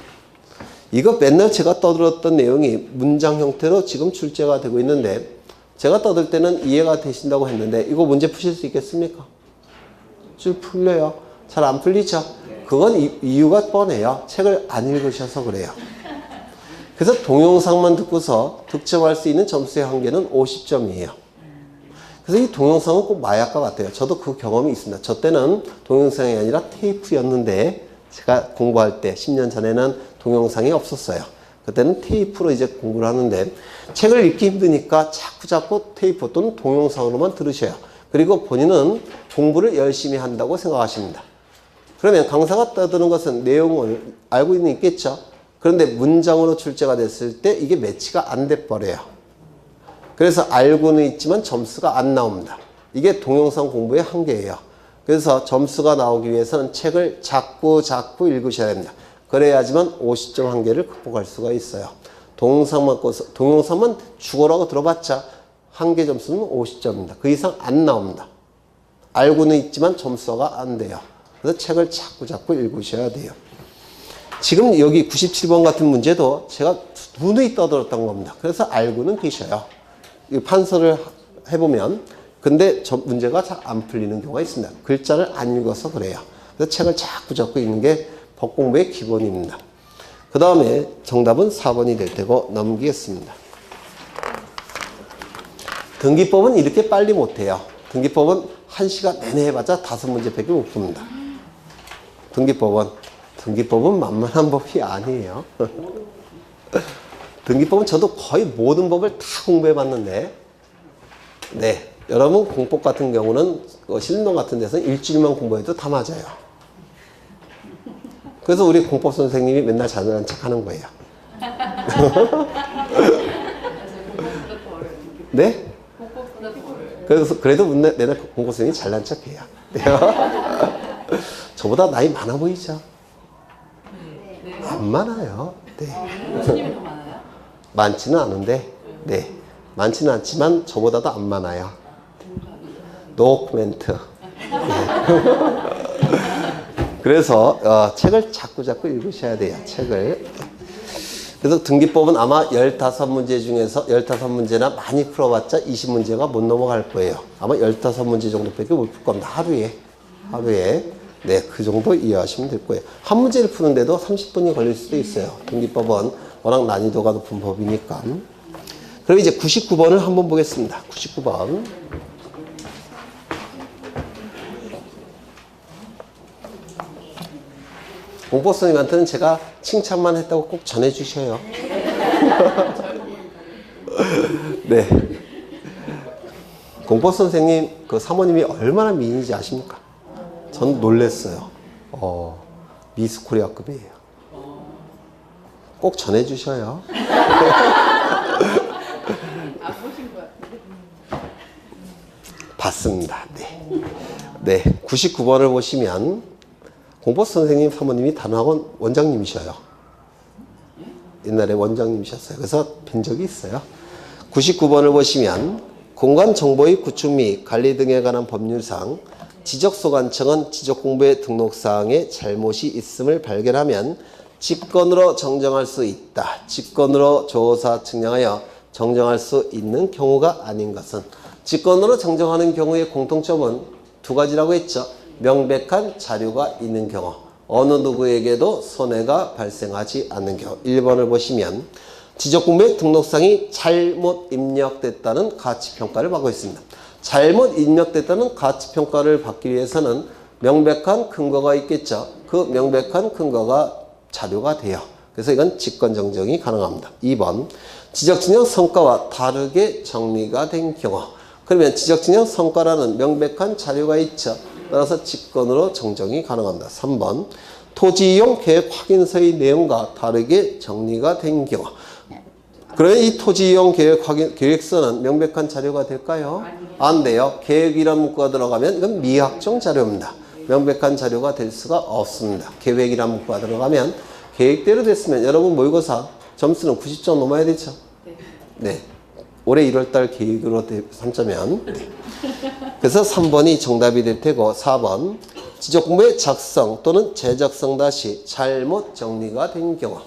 이거 맨날 제가 떠들었던 내용이 문장 형태로 지금 출제가 되고 있는데 제가 떠들 때는 이해가 되신다고 했는데 이거 문제 푸실 수 있겠습니까? 쭉 풀려요. 잘 안 풀리죠? 그건 이유가 뻔해요. 책을 안 읽으셔서 그래요. 그래서 동영상만 듣고서 득점할 수 있는 점수의 한계는 50점이에요. 그래서 이 동영상은 꼭 마약과 같아요. 저도 그 경험이 있습니다. 저 때는 동영상이 아니라 테이프였는데 제가 공부할 때 10년 전에는 동영상이 없었어요. 그때는 테이프로 이제 공부를 하는데 책을 읽기 힘드니까 자꾸 테이프 또는 동영상으로만 들으셔요. 그리고 본인은 공부를 열심히 한다고 생각하십니다. 그러면 강사가 떠드는 것은 내용을 알고는 있겠죠. 그런데 문장으로 출제가 됐을 때 이게 매치가 안 돼 버려요. 그래서 알고는 있지만 점수가 안 나옵니다. 이게 동영상 공부의 한계예요. 그래서 점수가 나오기 위해서는 책을 자꾸 읽으셔야 됩니다. 그래야지만 50점 한계를 극복할 수가 있어요. 동영상만 죽어라고 들어봤자 한계 점수는 50점입니다. 그 이상 안 나옵니다. 알고는 있지만 점수가 안 돼요. 그래서 책을 자꾸 읽으셔야 돼요. 지금 여기 97번 같은 문제도 제가 누누이 떠들었던 겁니다. 그래서 알고는 계셔요. 판서를 해보면 근데 문제가 잘 안 풀리는 경우가 있습니다. 글자를 안 읽어서 그래요. 그래서 책을 자꾸 읽는 게 법공부의 기본입니다. 그 다음에 정답은 4번이 될 테고 넘기겠습니다. 등기법은 이렇게 빨리 못해요. 등기법은 1시간 내내 해봤자 5문제밖에 못 풉니다. 등기법은 만만한 법이 아니에요. 등기법은 저도 거의 모든 법을 다 공부해봤는데, 네, 여러분 공법 같은 경우는 신림동 같은 데서는 일주일만 공부해도 다 맞아요. 그래서 우리 공법 선생님이 맨날 잘난 척 하는 거예요. 네? 그래도 내가 공법 선생님이 잘난 척 해요. 저보다 나이 많아 보이죠? 안 많아요. 네. 교수님이 더 많아요? 많지는 않은데, 네. 많지는 않지만 저보다도 안 많아요. 노 코멘트. 네. 그래서 책을 자꾸 읽으셔야 돼요. 책을. 그래서 등기법은 아마 15문제 중에서 15문제나 많이 풀어봤자 20문제가 못 넘어갈 거예요. 아마 15문제 정도밖에 못 풀 겁니다. 하루에. 네, 그 정도 이해하시면 될 거예요. 한 문제를 푸는데도 30분이 걸릴 수도 있어요. 등기법은 워낙 난이도가 높은 법이니까. 그럼 이제 99번을 한번 보겠습니다. 99번. 공법 선생님한테는 제가 칭찬만 했다고 꼭 전해주셔요. 네. 공법 선생님 그 사모님이 얼마나 미인인지 아십니까? 전 놀랬어요. 미스 코리아급이에요. 꼭 전해주셔요. 안 보신 것 같은데. 받습니다. 네. 네. 99번을 보시면 공보수 선생님 사모님이 단학원 원장님이셔요. 옛날에 원장님이셨어요. 그래서 뵌 적이 있어요. 99번을 보시면 공간정보의 구축 및 관리 등에 관한 법률상 지적소관청은 지적공부의 등록사항에 잘못이 있음을 발견하면 직권으로 정정할 수 있다. 직권으로 조사 측량하여 정정할 수 있는 경우가 아닌 것은, 직권으로 정정하는 경우의 공통점은 두 가지라고 했죠. 명백한 자료가 있는 경우, 어느 누구에게도 손해가 발생하지 않는 경우. 1번을 보시면 지적공부의 등록상이 잘못 입력됐다는 가치평가를 받고 있습니다. 잘못 입력됐다는 가치평가를 받기 위해서는 명백한 근거가 있겠죠. 그 명백한 근거가 자료가 돼요. 그래서 이건 직권정정이 가능합니다. 2번, 지적진영 성과와 다르게 정리가 된 경우. 그러면 지적진영 성과라는 명백한 자료가 있죠. 따라서 직권으로 정정이 가능합니다. 3번, 토지이용 계획 확인서의 내용과 다르게 정리가 된 경우. 그러면 이 토지이용 계획서는 명백한 자료가 될까요? 안 돼요. 계획이라는 문구가 들어가면 이건 미확정 자료입니다. 명백한 자료가 될 수가 없습니다. 계획이라는 문구가 들어가면 계획대로 됐으면 여러분 모의고사 점수는 90점 넘어야 되죠? 네. 올해 1월달 계획으로 삼자면. 네. 그래서 3번이 정답이 될 테고, 4번 지적공부의 작성 또는 제작성 다시 잘못 정리가 된 경우.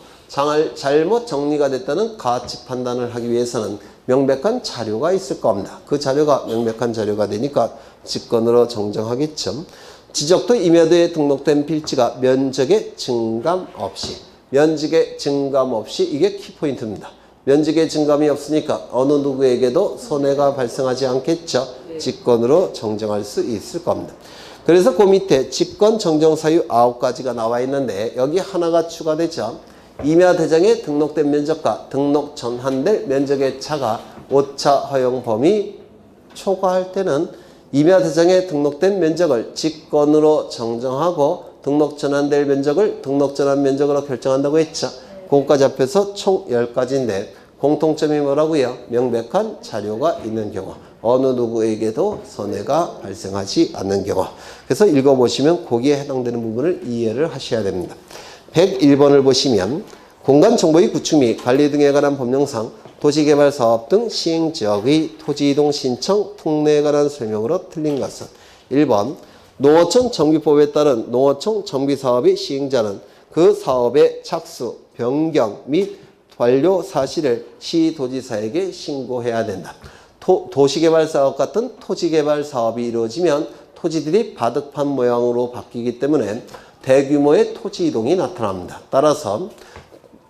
잘못 정리가 됐다는 가치 판단을 하기 위해서는 명백한 자료가 있을 겁니다. 그 자료가 명백한 자료가 되니까 직권으로 정정하겠죠. 지적도 임야도에 등록된 필지가 면적의 증감 없이, 면적의 증감 없이, 이게 키포인트입니다. 면적의 증감이 없으니까 어느 누구에게도 손해가 발생하지 않겠죠. 직권으로 정정할 수 있을 겁니다. 그래서 그 밑에 직권 정정 사유 9가지가 나와 있는데 여기 하나가 추가되죠. 임야대장에 등록된 면적과 등록 전환될 면적의 차가 오차 허용 범위 초과할 때는 임야대장에 등록된 면적을 직권으로 정정하고 등록 전환될 면적을 등록 전환 면적으로 결정한다고 했죠. 그것까지 합해서 총 10가지인데 공통점이 뭐라고요? 명백한 자료가 있는 경우, 어느 누구에게도 손해가 발생하지 않는 경우. 그래서 읽어보시면 거기에 해당되는 부분을 이해를 하셔야 됩니다. 101번을 보시면 공간정보의 구축 및 관리 등에 관한 법령상 도시개발사업 등 시행지역의 토지이동 신청 특례에 관한 설명으로 틀린 것은 1번, 농어촌 정비법에 따른 농어촌 정비사업의 시행자는 그 사업의 착수, 변경 및 완료 사실을 시도지사에게 신고해야 된다. 도시개발사업 같은 토지개발 사업이 이루어지면 토지들이 바둑판 모양으로 바뀌기 때문에 대규모의 토지 이동이 나타납니다. 따라서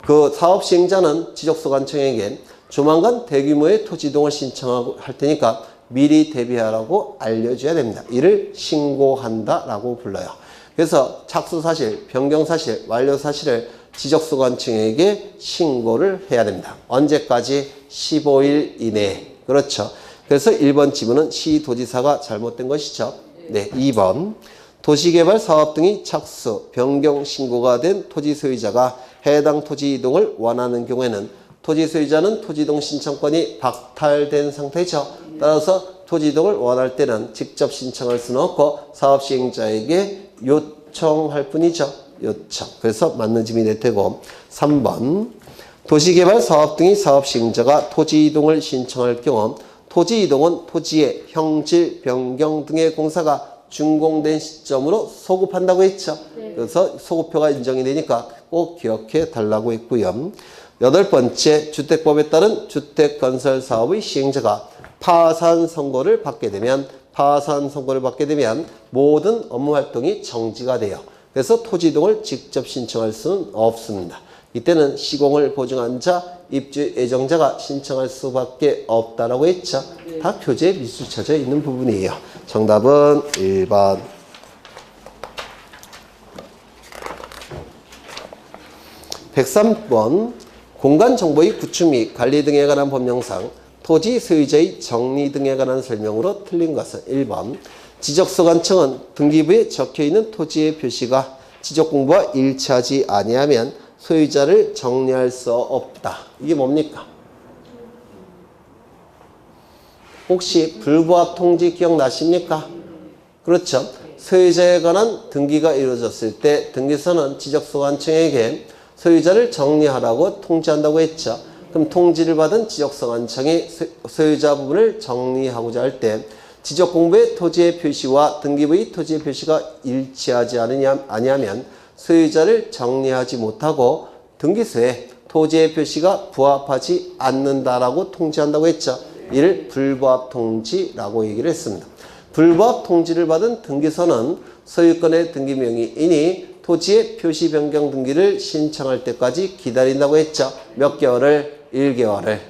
그 사업 시행자는 지적소관청에게 조만간 대규모의 토지 이동을 신청할 테니까 미리 대비하라고 알려줘야 됩니다. 이를 신고한다라고 불러요. 그래서 착수사실, 변경사실, 완료사실을 지적소관청에게 신고를 해야 됩니다. 언제까지? 15일 이내에. 그렇죠. 그래서 1번 지문은 시도지사가 잘못된 것이죠. 네, 2번. 도시개발 사업 등이 착수, 변경 신고가 된 토지 소유자가 해당 토지 이동을 원하는 경우에는 토지 소유자는 토지 이동 신청권이 박탈된 상태죠. 따라서 토지 이동을 원할 때는 직접 신청할 수는 없고 사업 시행자에게 요청할 뿐이죠. 요청. 그래서 맞는 짐이 될 테고. 3번. 도시개발 사업 등의 사업 시행자가 토지 이동을 신청할 경우 토지 이동은 토지의 형질 변경 등의 공사가 준공된 시점으로 소급한다고 했죠. 그래서 소급표가 인정이 되니까 꼭 기억해 달라고 했고요. 8번째, 주택법에 따른 주택건설사업의 시행자가 파산 선고를 받게 되면 모든 업무활동이 정지가 돼요. 그래서 토지 이동을 직접 신청할 수는 없습니다. 이때는 시공을 보증한 자, 입주 예정자가 신청할 수밖에 없다라고 했죠. 다 교재에 밑줄쳐져 있는 부분이에요. 정답은 1번. 103번. 공간정보의 구축 및 관리 등에 관한 법령상 토지 소유자의 정리 등에 관한 설명으로 틀린 것은 1번. 지적소관청은 등기부에 적혀있는 토지의 표시가 지적공부와 일치하지 아니하면 소유자를 정리할 수 없다. 이게 뭡니까? 혹시 불부합 통지 기억나십니까? 그렇죠. 소유자에 관한 등기가 이루어졌을 때 등기소는 지적소관청에게 소유자를 정리하라고 통지한다고 했죠. 그럼 통지를 받은 지적소관청이 소유자 부분을 정리하고자 할 때 지적공부의 토지의 표시와 등기부의 토지의 표시가 일치하지 아니하면 소유자를 정리하지 못하고 등기소에 토지의 표시가 부합하지 않는다라고 통지한다고 했죠. 이를 불부합 통지라고 얘기를 했습니다. 불부합 통지를 받은 등기소는 소유권의 등기 명의인이 토지의 표시 변경 등기를 신청할 때까지 기다린다고 했죠. 몇 개월을? 1개월을.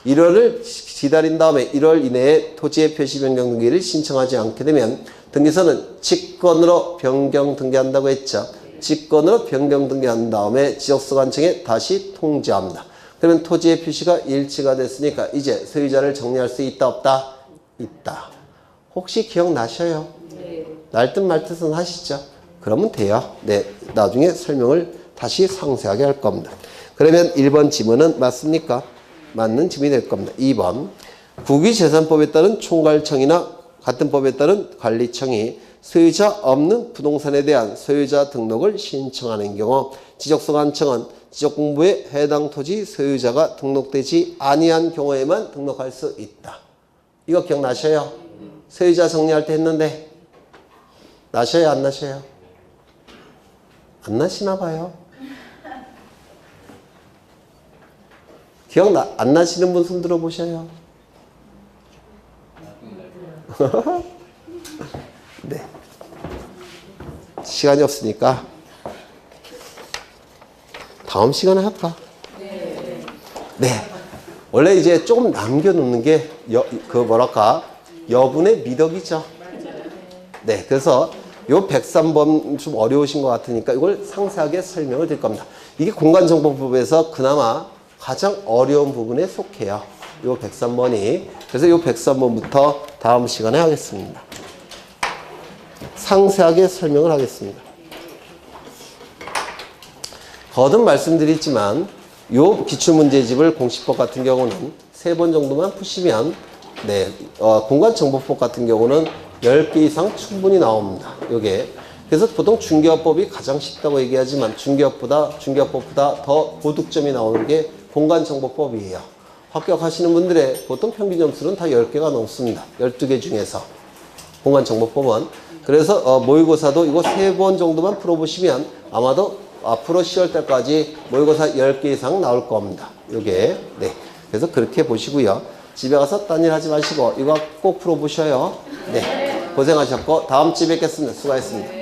1월을 기다린 다음에 1월 이내에 토지의 표시 변경 등기를 신청하지 않게 되면 등기소는 직권으로 변경 등기한다고 했죠. 직권으로 변경 등기한 다음에 지적소관청에 다시 통지합니다. 그러면 토지의 표시가 일치가 됐으니까 이제 소유자를 정리할 수 있다 없다? 있다. 혹시 기억나셔요? 네. 날 듯 말 듯은 하시죠? 그러면 돼요. 네, 나중에 설명을 다시 상세하게 할 겁니다. 그러면 1번 지문은 맞습니까? 맞는 지문이 될 겁니다. 2번 국유재산법에 따른 총괄청이나 같은 법에 따른 관리청이 소유자 없는 부동산에 대한 소유자 등록을 신청하는 경우 지적소관청은 지적공부에 해당 토지 소유자가 등록되지 아니한 경우에만 등록할 수 있다. 이거 기억나셔요? 소유자 정리할 때 했는데 나셔요 안 나셔요? 안 나시나 봐요. 안 나시는 분 손 들어보셔요. 네. 시간이 없으니까 다음 시간에 할까? 네. 원래 이제 조금 남겨놓는 게 여분의 미덕이죠. 네. 그래서 요 103번 좀 어려우신 것 같으니까 이걸 상세하게 설명을 드릴 겁니다. 이게 공간정보법에서 그나마 가장 어려운 부분에 속해요. 요 103번이. 그래서 요 103번부터 다음 시간에 하겠습니다. 상세하게 설명을 하겠습니다. 거듭 말씀드리지만 요 기출문제집을 공시법 같은 경우는 3번 정도만 푸시면 공간정보법 같은 경우는 10개 이상 충분히 나옵니다. 요게. 그래서 보통 중개업법이 가장 쉽다고 얘기하지만 중개업법보다 더 고득점이 나오는 게 공간정보법이에요. 합격하시는 분들의 보통 평균 점수는 다 10개가 넘습니다. 12개 중에서. 공간정보법은. 그래서 모의고사도 이거 3번 정도만 풀어보시면 아마도 앞으로 10월 달까지 모의고사 10개 이상 나올 겁니다. 요게. 네. 그래서 그렇게 보시고요. 집에 가서 딴일 하지 마시고 이거 꼭 풀어보셔요. 네. 고생하셨고 다음 주에 뵙겠습니다. 수고하셨습니다.